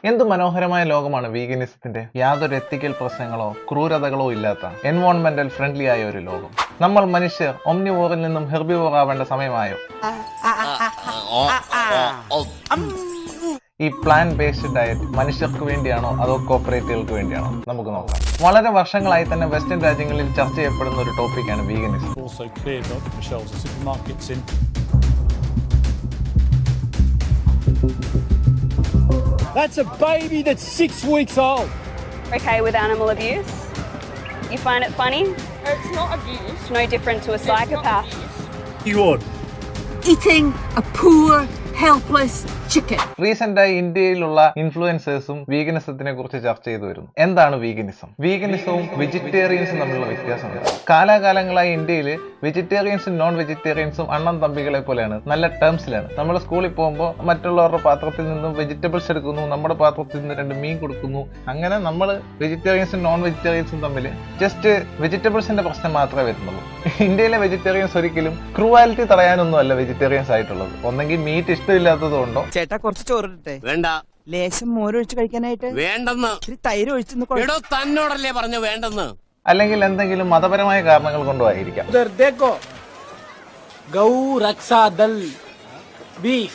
എന്ത് മനോഹരമായ ലോകമാണ് വീഗനിസത്തിന്റെ. യാതൊരു എത്തിക്കൽ പ്രശ്നങ്ങളോ ക്രൂരതകളോ ഇല്ലാത്ത എൻവയോൺമെന്റൽ ഫ്രണ്ട്ലി ആയ ഒരു ലോകം. നമ്മൾ മനുഷ്യർ ഒംനിവോറിൽ നിന്നും ഹെർബിവോർ ആവേണ്ട സമയമായോ? ഈ പ്ലാൻ ബേസ്ഡ് ഡയറ്റ് മനുഷ്യർക്ക് വേണ്ടിയാണോ അതോ കോർപ്പറേറ്റുകൾക്ക് വേണ്ടിയാണോ? നമുക്ക് നോക്കാം. വളരെ വർഷങ്ങളായി തന്നെ വെസ്റ്റേൺ രാജ്യങ്ങളിൽ ചർച്ച ചെയ്യപ്പെടുന്ന ഒരു ടോപ്പിക്കാണ് veganism. That's a baby that's 6 weeks old. Okay with animal abuse? You find it funny? It's not abuse. It's no different to a psychopath. You want? Eating a poor, helpless chicken. റീസെന്റായി ഇന്ത്യയിലുള്ള ഇൻഫ്ലുവൻസേഴ്സും വീഗനിസത്തിനെ കുറിച്ച് ചർച്ച ചെയ്തു വരുന്നു. എന്താണ് veganism? വീഗനിസവും വെജിറ്റേറിയൻസും തമ്മിലുള്ള വ്യത്യാസമുണ്ട്. കാലാകാലങ്ങളായി ഇന്ത്യയിൽ വെജിറ്റേറിയൻസും നോൺ വെജിറ്റേറിയൻസും അണ്ണൻ തമ്പികളെ പോലെയാണ്, നല്ല ടേംസിലാണ്. നമ്മൾ സ്കൂളിൽ പോകുമ്പോൾ മറ്റുള്ളവരുടെ പാത്രത്തിൽ നിന്നും വെജിറ്റബിൾസ് എടുക്കുന്നു, നമ്മുടെ പാത്രത്തിൽ നിന്ന് 2 മീൻ കൊടുക്കുന്നു. അങ്ങനെ നമ്മൾ വെജിറ്റേറിയൻസും നോൺ വെജിറ്റേറിയൻസും തമ്മിൽ ജസ്റ്റ് വെജിറ്റബിൾസിന്റെ പ്രശ്നം മാത്രമേ വരുന്നുള്ളൂ. ഇന്ത്യയിലെ വെജിറ്റേറിയൻസ് ഒരിക്കലും ക്രൂവാലിറ്റി തടയാനൊന്നും അല്ല വെജിറ്റേറിയൻസ് ആയിട്ടുള്ളത്. ഒന്നെങ്കിൽ മീറ്റ് ഇഷ്ടമില്ലാത്തതുകൊണ്ടോ. ചേട്ടാ കുറച്ച് ചോറിട്ടെ. വേണ്ട. ലേശം മോരൊഴിച്ച് കഴിക്കാനായിട്ട് വേണ്ടെന്ന്. ഇത്തിരി തൈര് ഒഴിച്ചു. തന്നോടല്ലേ പറഞ്ഞു വേണ്ടെന്ന്. അല്ലെങ്കിൽ എന്തെങ്കിലും മതപരമായ കാരണങ്ങൾ കൊണ്ടോ ആയിരിക്കാം. उधर देखो, गौ रक्षा दल बीफ.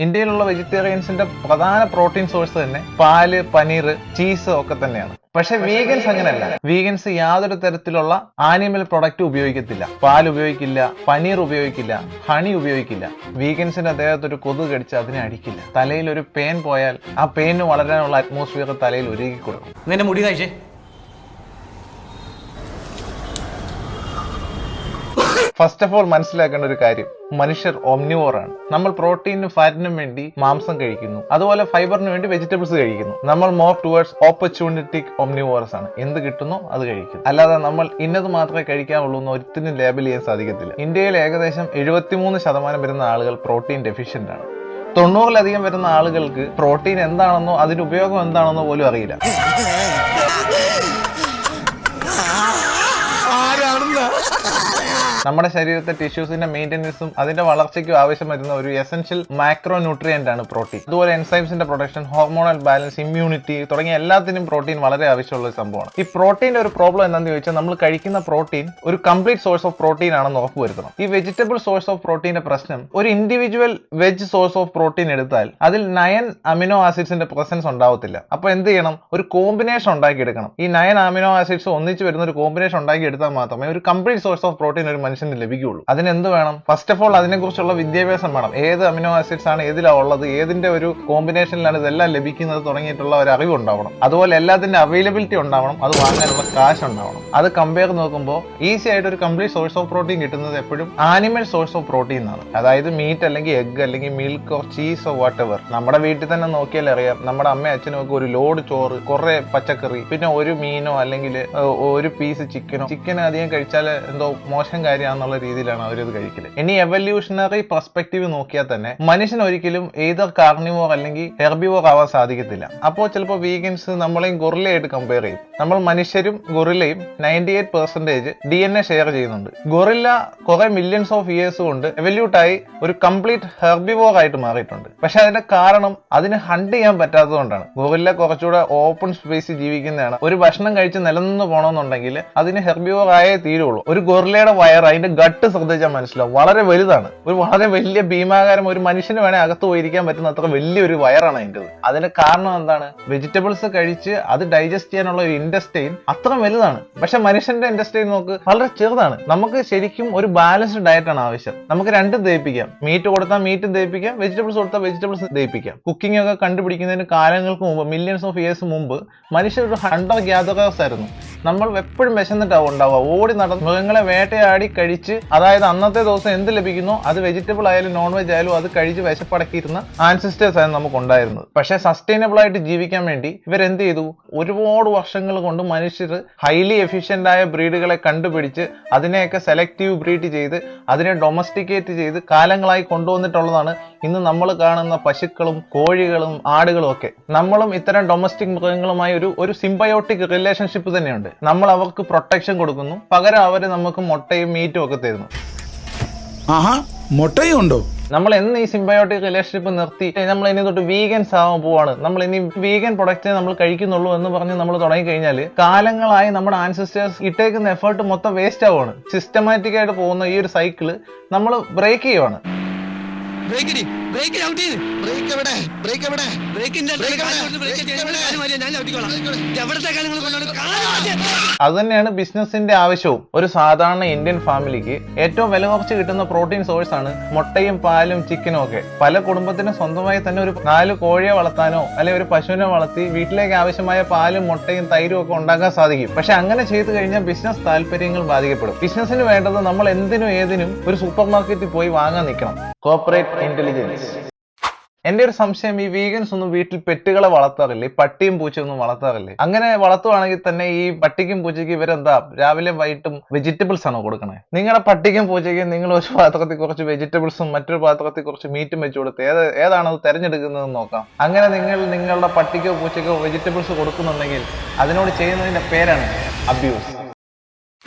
ഇന്ത്യയിലുള്ള വെജിറ്റേറിയൻസിന്റെ പ്രധാന പ്രോട്ടീൻ സോഴ്സ് തന്നെ പാല്, പനീർ, ചീസ് ഒക്കെ തന്നെയാണ്. പക്ഷെ വീഗൻസ് അങ്ങനെയല്ല. വീഗൻസ് യാതൊരു തരത്തിലുള്ള ആനിമൽ പ്രൊഡക്റ്റ് ഉപയോഗിക്കത്തില്ല. പാൽ ഉപയോഗിക്കില്ല, പനീർ ഉപയോഗിക്കില്ല, ഹണി ഉപയോഗിക്കില്ല. വീഗൻസിന്റെ ദേഹത്തൊരു കൊതുക് കടിച്ച് അതിനെ അടിക്കില്ല. തലയിൽ ഒരു പെയിൻ പോയാൽ ആ പെയിന് വളരാനുള്ള അറ്റ്മോസ്ഫിയർ തലയിൽ ഒരുക്കി കൊടുക്കും. നിന്റെ മുടി കഴിച്ചേ. ഫസ്റ്റ് ഓഫ് ഓൾ മനസ്സിലാക്കേണ്ട ഒരു കാര്യം, മനുഷ്യർ ഒംനിവോർ ആണ്. നമ്മൾ പ്രോട്ടീനും ഫാറ്റിനും വേണ്ടി മാംസം കഴിക്കുന്നു, അതുപോലെ ഫൈബറിന് വേണ്ടി വെജിറ്റബിൾസ് കഴിക്കുന്നു. നമ്മൾ മോർ ടുവേർഡ്സ് ഓപ്പർച്യൂണിറ്റിക് ഒംനിവോറസ് ആണ്. എന്ത് കിട്ടുന്നോ അത് കഴിക്കും. അല്ലാതെ നമ്മൾ ഇന്നത് മാത്രമേ കഴിക്കാവുള്ളൂ എന്ന് ഒരിക്കലും ലേബൽ ചെയ്യാൻ സാധിക്കത്തില്ല. ഇന്ത്യയിൽ ഏകദേശം 73% വരുന്ന ആളുകൾ പ്രോട്ടീൻ ഡെഫിഷ്യന്റ് ആണ്. 90% വരുന്ന ആളുകൾക്ക് പ്രോട്ടീൻ എന്താണെന്നോ അതിന്റെ ഉപയോഗം എന്താണെന്നോ പോലും അറിയില്ല. നമ്മുടെ ശരീരത്തെ ടിഷ്യൂസിന്റെ മെയിൻ്റെനൻസും അതിന്റെ വളർച്ചയ്ക്കും ആവശ്യം വരുന്ന ഒരു എസെൻഷ്യൽ മാക്രോ ന്യൂട്രിയന്റ് ആണ് പ്രോട്ടീൻ. അതുപോലെ എൻസൈംസിന്റെ പ്രൊട്ടക്ഷൻ, ഹോർമോണൽ ബാലൻസ്, ഇമ്മ്യൂണിറ്റി തുടങ്ങിയ എല്ലാത്തിനും പ്രോട്ടീൻ വളരെ ആവശ്യമുള്ള ഒരു സംഭവമാണ്. ഈ പ്രോട്ടീന്റെ ഒരു പ്രോബ്ലം എന്താണെന്ന് ചോദിച്ചാൽ, നമ്മൾ കഴിക്കുന്ന പ്രോട്ടീൻ ഒരു കംപ്ലീറ്റ് സോഴ്സ് ഓഫ് പ്രോട്ടീൻ ആണെന്ന് ഉറപ്പുവരുത്തണം. ഈ വെജിറ്റബിൾ സോഴ്സ് ഓഫ് പ്രോട്ടീന്റെ പ്രശ്നം, ഒരു individual veg source of protein എടുത്താൽ അതിൽ 9 അമിനോ ആസിഡ്സിന്റെ പ്രസൻസ് ഉണ്ടാവത്തില്ല. അപ്പൊ എന്ത് ചെയ്യണം? ഒരു കോമ്പിനേഷൻ ഉണ്ടാക്കിയെടുക്കണം. ഈ 9 അമിനോ ആസിഡ്സ് ഒന്നിച്ച് വരുന്ന ഒരു കോമ്പിനേഷൻ ഉണ്ടാക്കി എടുത്താൽ മാത്രമേ ഒരു കംപ്ലീറ്റ് സോഴ്സ് ഓഫ് പ്രോട്ടീൻ ഒരു മനുഷ്യന് ലഭിക്കുകയുള്ളൂ. അതിനെന്ത് വേണം? ഫസ്റ്റ് ഓഫ് ഓൾ അതിനെക്കുറിച്ചുള്ള വിദ്യാഭ്യാസം വേണം. ഏത് അമിനോ ആസിഡ്സ് ആണ് ഏതിലാണ് ഉള്ളത്, ഏതിന്റെ ഒരു കോമ്പിനേഷനിലാണ് ഇതെല്ലാം ലഭിക്കുന്നത് തുടങ്ങിയിട്ടുള്ള ഒരു അറിവ് ഉണ്ടാവണം. അതുപോലെ എല്ലാത്തിന്റെ അവൈലബിലിറ്റി ഉണ്ടാവണം, അത് വാങ്ങാനുള്ള കാശ് ഉണ്ടാവണം. അത് കമ്പയർ നോക്കുമ്പോൾ ഈസി ആയിട്ട് ഒരു കംപ്ലീറ്റ് സോഴ്സ് ഓഫ് പ്രോട്ടീൻ കിട്ടുന്നത് എപ്പോഴും ആനിമൽ സോഴ്സ് ഓഫ് പ്രോട്ടീൻ എന്നാണ്. അതായത് മീറ്റ് അല്ലെങ്കിൽ എഗ് അല്ലെങ്കിൽ milk or cheese or what ever. നമ്മുടെ വീട്ടിൽ തന്നെ നോക്കിയാൽ അറിയാം, നമ്മുടെ അമ്മയും അച്ഛനും ഒക്കെ ഒരു ലോഡ് ചോറ്, കുറെ പച്ചക്കറി, പിന്നെ ഒരു മീനോ അല്ലെങ്കിൽ ഒരു പീസ് ചിക്കനോ. ചിക്കൻ അധികം കഴിച്ചാൽ എന്തോ മോശം കാര്യമാണെന്നുള്ള രീതിയിലാണ് അവരിത് കഴിക്കല്. ഇനി എവല്യൂഷണറി പെർസ്പെക്റ്റീവ് നോക്കിയാൽ തന്നെ മനുഷ്യൻ ഒരിക്കലും ഏതർ കാർണിവോർ അല്ലെങ്കിൽ ഹെർബിവോർ ആവാൻ സാധിക്കത്തില്ല. അപ്പോൾ ചിലപ്പോൾ വീഗൻസ് നമ്മളെയും ഗൊറില്ലയായിട്ട് കമ്പയർ ചെയ്യും. നമ്മൾ മനുഷ്യരും ഗൊറില്ലയും 98% DNA ഷെയർ ചെയ്യുന്നുണ്ട്. ഗൊറില്ല കുറെ മില്യൺസ് ഓഫ് ഇയേഴ്സ് കൊണ്ട് എവല്യൂട്ടായി ഒരു കംപ്ലീറ്റ് ഹെർബിവോർ ആയിട്ട് മാറിയിട്ടുണ്ട്. പക്ഷെ അതിന്റെ കാരണം അതിന് ഹണ്ട് ചെയ്യാൻ പറ്റാത്തതുകൊണ്ടാണ്. ഗൊറില്ല കുറച്ചുകൂടെ ഓപ്പൺ സ്പേസിൽ ജീവിക്കുന്നതാണ്. ഒരു ഭക്ഷണം കഴിച്ച് നിലനിന്ന് പോകണമെന്നുണ്ടെങ്കിൽ അതിന് ഹെർബിവോർ ആയേ തീരുള്ളൂ. ഒരു ഗൊറില്ലയുടെ വയർ, അതിന്റെ ഗട്ട് ശ്രദ്ധിച്ചാൽ മനസ്സിലാവും, വളരെ വലുതാണ്. ഒരു വളരെ വലിയ ഭീമാകാരം, ഒരു മനുഷ്യന് വേണേൽ അകത്ത് പോയിരിക്കാൻ പറ്റുന്ന അത്ര വലിയൊരു വയറാണ് അതിൻ്റെത്. അതിന്റെ കാരണം എന്താണ്? വെജിറ്റബിൾസ് കഴിച്ച് അത് ഡൈജസ്റ്റ് ചെയ്യാനുള്ള ഒരു ഇൻഡസ്റ്റൈൻ അത്ര വലുതാണ്. പക്ഷെ മനുഷ്യന്റെ ഇൻഡസ്റ്റൈൻ നോക്ക് വളരെ ചെറുതാണ്. നമുക്ക് ശരിക്കും ഒരു ബാലൻസ്ഡ് ഡയറ്റ് ആണ് ആവശ്യം. നമുക്ക് രണ്ടും ദഹിപ്പിക്കാം. മീറ്റ് കൊടുത്താൽ മീറ്റും ദഹിപ്പിക്കാം, വെജിറ്റബിൾസ് കൊടുത്താൽ വെജിറ്റബിൾസ് ദഹിപ്പിക്കാം. കുക്കിംഗ് ഒക്കെ കണ്ടുപിടിക്കുന്നതിന് കാലങ്ങൾക്ക് മുമ്പ്, മില്യൺസ് ഓഫ് ഇയേഴ്സ് മുമ്പ് മനുഷ്യർ ഒരു ഹണ്ടർ ഗ്യാദറേഴ്സ് ആയിരുന്നു. നമ്മൾ എപ്പോഴും വിശന്നിട്ടാവും ഉണ്ടാവുക. ഓടി നടന്ന് മൃഗങ്ങളെ വേട്ടയാടി കഴിച്ച്, അതായത് അന്നത്തെ ദിവസം എന്ത് ലഭിക്കുന്നോ അത് വെജിറ്റബിൾ ആയാലും നോൺ വെജ് ആയാലും അത് കഴിച്ച് വിശപ്പടക്കിയിരുന്ന ആൻസിസ്റ്റേഴ്സ് ആയിരുന്നു നമുക്ക് ഉണ്ടായിരുന്നത്. പക്ഷെ സസ്റ്റൈനബിൾ ആയിട്ട് ജീവിക്കാൻ വേണ്ടി ഇവരെന്ത് ചെയ്തു? ഒരുപാട് വർഷങ്ങൾ കൊണ്ട് മനുഷ്യർ ഹൈലി എഫിഷ്യന്റ് ആയ ബ്രീഡുകളെ കണ്ടുപിടിച്ച് അതിനെയൊക്കെ സെലക്റ്റീവ് ബ്രീഡ് ചെയ്ത് അതിനെ ഡൊമസ്റ്റിക്കേറ്റ് ചെയ്ത് കാലങ്ങളായി കൊണ്ടുവന്നിട്ടുള്ളതാണ് ഇന്ന് നമ്മൾ കാണുന്ന പശുക്കളും കോഴികളും ആടുകളും ഒക്കെ. നമ്മളും ഇത്തരം ഡൊമസ്റ്റിക് മൃഗങ്ങളുമായി ഒരു സിംബയോട്ടിക് റിലേഷൻഷിപ്പ് തന്നെയുണ്ട്. നമ്മൾ അവർക്ക് പ്രൊട്ടക്ഷൻ കൊടുക്കുന്നു, പകരം അവര് നമുക്ക് മുട്ടയും മീറ്റും ഒക്കെ തരുന്നു. ആഹാ, മുട്ടയും ഉണ്ടോ? നമ്മൾ എന്ന് ഈ സിംബയോട്ടിക് റിലേഷൻഷിപ്പ് നിർത്തി നമ്മൾ ഇനി തൊട്ട് വീഗൻസ് ആവാൻ പോവാണ്, നമ്മൾ ഇനി വീഗൻ പ്രൊഡക്റ്റിനെ നമ്മൾ കഴിക്കുന്നുള്ളൂ എന്ന് പറഞ്ഞ് നമ്മൾ തുടങ്ങി കഴിഞ്ഞാൽ കാലങ്ങളായി നമ്മുടെ ആൻസിസ്റ്റേഴ്സ് ഇട്ടേക്കുന്ന എഫേർട്ട് മൊത്തം വേസ്റ്റ് ആവുകയാണ്. സിസ്റ്റമാറ്റിക് ആയിട്ട് പോകുന്ന ഈ ഒരു സൈക്കിള് നമ്മൾ ബ്രേക്ക് ചെയ്യുവാണ്. അത് തന്നെയാണ് ബിസിനസിന്റെ ആവശ്യവും. ഒരു സാധാരണ ഇന്ത്യൻ ഫാമിലിക്ക് ഏറ്റവും വില കുറച്ച് കിട്ടുന്ന പ്രോട്ടീൻ സോഴ്സ് ആണ് മുട്ടയും പാലും ചിക്കനും ഒക്കെ. പല കുടുംബത്തിനും സ്വന്തമായി തന്നെ ഒരു 4 കോഴിയെ വളർത്താനോ അല്ലെങ്കിൽ ഒരു പശുവിനെ വളർത്തി വീട്ടിലേക്ക് ആവശ്യമായ പാലും മുട്ടയും തൈരും ഒക്കെ ഉണ്ടാക്കാൻ സാധിക്കും. പക്ഷെ അങ്ങനെ ചെയ്തു കഴിഞ്ഞാൽ ബിസിനസ് താല്പര്യങ്ങൾ ബാധിക്കപ്പെടും. ബിസിനസിന് വേണ്ടത് നമ്മൾ എന്തിനും ഏതിനും ഒരു സൂപ്പർ മാർക്കറ്റിൽ പോയി വാങ്ങാൻ നിൽക്കണം. Corporate intelligence. എന്റെ ഒരു സംശയം, ഈ വീഗൻസ് ഒന്നും വീട്ടിൽ പെറ്റുകളെ വളർത്താറില്ലേ? പട്ടിയും പൂച്ചയൊന്നും വളർത്താറില്ലേ? അങ്ങനെ വളർത്തുവാണെങ്കിൽ തന്നെ ഈ പട്ടിക്കും പൂച്ചയ്ക്കും ഇവരെന്താ രാവിലെ വൈകിട്ടും വെജിറ്റബിൾസ് ആണോ കൊടുക്കണേ? നിങ്ങളുടെ പട്ടിക്കും പൂച്ചയ്ക്കും നിങ്ങൾ ഒരു പാത്രത്തിൽ കുറച്ച് വെജിറ്റബിൾസും മറ്റൊരു പാത്രത്തിൽ കുറച്ച് മീറ്റും വെച്ച് കൊടുത്ത് ഏതാണ് അത് തിരഞ്ഞെടുക്കുന്നതെന്ന് നോക്കാം. അങ്ങനെ നിങ്ങൾ നിങ്ങളുടെ പട്ടിക്കോ പൂച്ചയ്ക്കോ വെജിറ്റബിൾസ് കൊടുക്കുന്നുണ്ടെങ്കിൽ അതിനോട് ചെയ്യുന്നതിന്റെ പേരാണ് അബ്യൂസ്.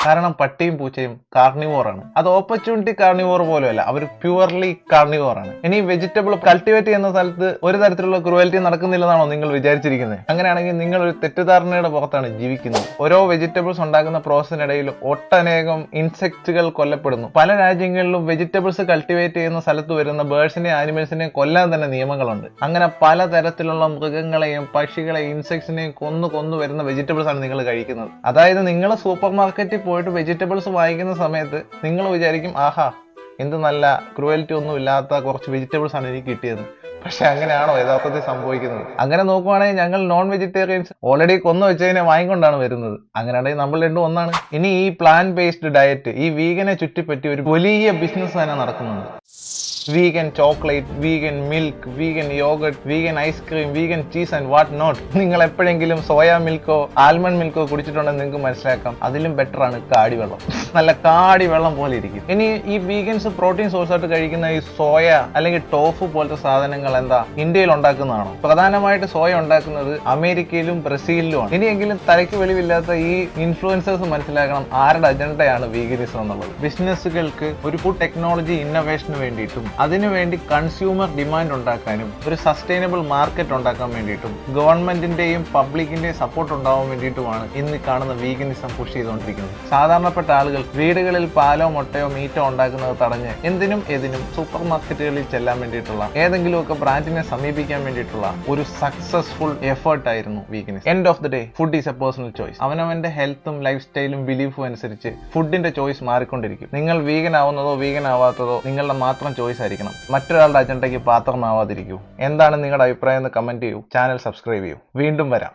കാരണം പട്ടിയും പൂച്ചയും കാർണിവോറാണ്. അത് ഓപ്പർച്യൂണിറ്റി കാർണിവോർ പോലെയല്ല, അവർ പ്യുവർലി കാർണിവോറാണ്. ഇനി വെജിറ്റബിൾ കൾട്ടിവേറ്റ് ചെയ്യുന്ന സ്ഥലത്ത് ഒരു തരത്തിലുള്ള ക്രൂവൽറ്റി നടക്കുന്നില്ലെന്നാണോ നിങ്ങൾ വിചാരിച്ചിരിക്കുന്നത്? അങ്ങനെയാണെങ്കിൽ നിങ്ങൾ ഒരു തെറ്റിദ്ധാരണയുടെ പുറത്താണ് ജീവിക്കുന്നത്. ഓരോ വെജിറ്റബിൾസ് ഉണ്ടാക്കുന്ന പ്രോസസ്സിനിടയിൽ ഒട്ടനേകം ഇൻസെക്റ്റുകൾ കൊല്ലപ്പെടുന്നു. പല രാജ്യങ്ങളിലും വെജിറ്റബിൾസ് കൾട്ടിവേറ്റ് ചെയ്യുന്ന സ്ഥലത്ത് വരുന്ന ബേർഡ്സിനെയും ആനിമൽസിനെയും കൊല്ലാൻ തന്നെ നിയമങ്ങളുണ്ട്. അങ്ങനെ പലതരത്തിലുള്ള മൃഗങ്ങളെയും പക്ഷികളെയും ഇൻസെക്ട്സിനെയും കൊന്നു വരുന്ന വെജിറ്റബിൾസ് ആണ് നിങ്ങൾ കഴിക്കുന്നത്. അതായത് നിങ്ങൾ സൂപ്പർ മാർക്കറ്റിൽ പോയിട്ട് വെജിറ്റബിൾസ് വാങ്ങിക്കുന്ന സമയത്ത് നിങ്ങൾ വിചാരിക്കും, ആഹാ എന്ത് നല്ല ക്രൂവൽറ്റി ഒന്നും ഇല്ലാത്ത കുറച്ച് വെജിറ്റബിൾസ് ആണ് എനിക്ക് കിട്ടിയത്. പക്ഷെ അങ്ങനെയാണോ യഥാർത്ഥത്തിൽ സംഭവിക്കുന്നത്? അങ്ങനെ നോക്കുവാണെങ്കിൽ ഞങ്ങൾ നോൺ വെജിറ്റേറിയൻസ് ഓൾറെഡി കൊന്നു വെച്ചതിനെ വാങ്ങിക്കൊണ്ടാണ് വരുന്നത്. അങ്ങനെയാണെങ്കിൽ നമ്മൾ രണ്ടും ഒന്നാണ്. ഇനി ഈ പ്ലാന്റ് ബേസ്ഡ് ഡയറ്റ്, ഈ വീഗനെ ചുറ്റിപ്പറ്റി ഒരു വലിയ ബിസിനസ് തന്നെ നടക്കുന്നുണ്ട്. Vegan chocolate, vegan milk, vegan yogurt, vegan ice cream, vegan cheese and what not. നിങ്ങൾ എപ്പോഴെങ്കിലും സോയ മിൽക്കോ ആൽമണ്ട് മിൽക്കോ കുടിച്ചിട്ടുണ്ടെന്ന് നിങ്ങൾക്ക് മനസ്സിലാക്കാം. അതിലും ബെറ്റർ ആണ് കാടി വെള്ളം. നല്ല കാടി വെള്ളം പോലെ ഇരിക്കും. ഇനി ഈ വീഗൻസ് പ്രോട്ടീൻ സോഴ്സ് ആയിട്ട് കഴിക്കുന്ന ഈ സോയ അല്ലെങ്കിൽ ടോഫു പോലത്തെ സാധനങ്ങൾ എന്താ ഇന്ത്യയിൽ ഉണ്ടാക്കുന്നതാണോ? പ്രധാനമായിട്ട് സോയ ഉണ്ടാക്കുന്നത് അമേരിക്കയിലും ബ്രസീലിലുമാണ്. ഇനിയെങ്കിലും തലയ്ക്ക് വെളിവില്ലാത്ത ഈ ഇൻഫ്ലുവൻസേഴ്സ് മനസ്സിലാക്കണം ആരുടെ അജണ്ടയാണ് വീഗനിസം എന്നുള്ളത്. ബിസിനസ്സുകൾക്ക് ഒരു ഫുഡ് ടെക്നോളജി ഇന്നോവേഷന് വേണ്ടിയിട്ടും അതിനുവേണ്ടി കൺസ്യൂമർ ഡിമാൻഡ് ഉണ്ടാക്കാനും ഒരു സസ്റ്റൈനബിൾ മാർക്കറ്റ് ഉണ്ടാക്കാൻ വേണ്ടിയിട്ടും ഗവൺമെന്റിന്റെയും പബ്ലിക്കിന്റെയും സപ്പോർട്ട് ഉണ്ടാവാൻ വേണ്ടിയിട്ടുമാണ് ഇന്ന് കാണുന്ന വീഗനിസം പുഷ് ചെയ്തുകൊണ്ടിരിക്കുന്നത്. സാധാരണപ്പെട്ട ആളുകൾ വീടുകളിൽ പാലോ മുട്ടയോ മീറ്റോ ഉണ്ടാക്കുന്നത് തടഞ്ഞ് എന്തിനും ഏതിനും സൂപ്പർ മാർക്കറ്റുകളിൽ ചെല്ലാൻ വേണ്ടിയിട്ടുള്ള ഏതെങ്കിലുമൊക്കെ ബ്രാൻഡിനെ സമീപിക്കാൻ വേണ്ടിയിട്ടുള്ള ഒരു സക്സസ്ഫുൾ എഫേർട്ട് ആയിരുന്നു veganism. End of the day food is A personal choice. അവനവന്റെ ഹെൽത്തും ലൈഫ് സ്റ്റൈലും ബിലീഫും അനുസരിച്ച് ഫുഡിന്റെ ചോയ്സ് മാറിക്കൊണ്ടിരിക്കും. നിങ്ങൾ വീഗൻ ആവുന്നതോ വീഗൻ ആവാത്തതോ നിങ്ങളുടെ മാത്രം ചോയ്സ് ആയിരിക്കണം. മറ്റൊരാളുടെ അജണ്ടയ്ക്ക് പാത്രമാവാതിരിക്കൂ. എന്താണ് നിങ്ങളുടെ അഭിപ്രായം എന്ന് കമന്റ് ചെയ്യൂ. ചാനൽ സബ്സ്ക്രൈബ് ചെയ്യൂ. വീണ്ടും വരാം.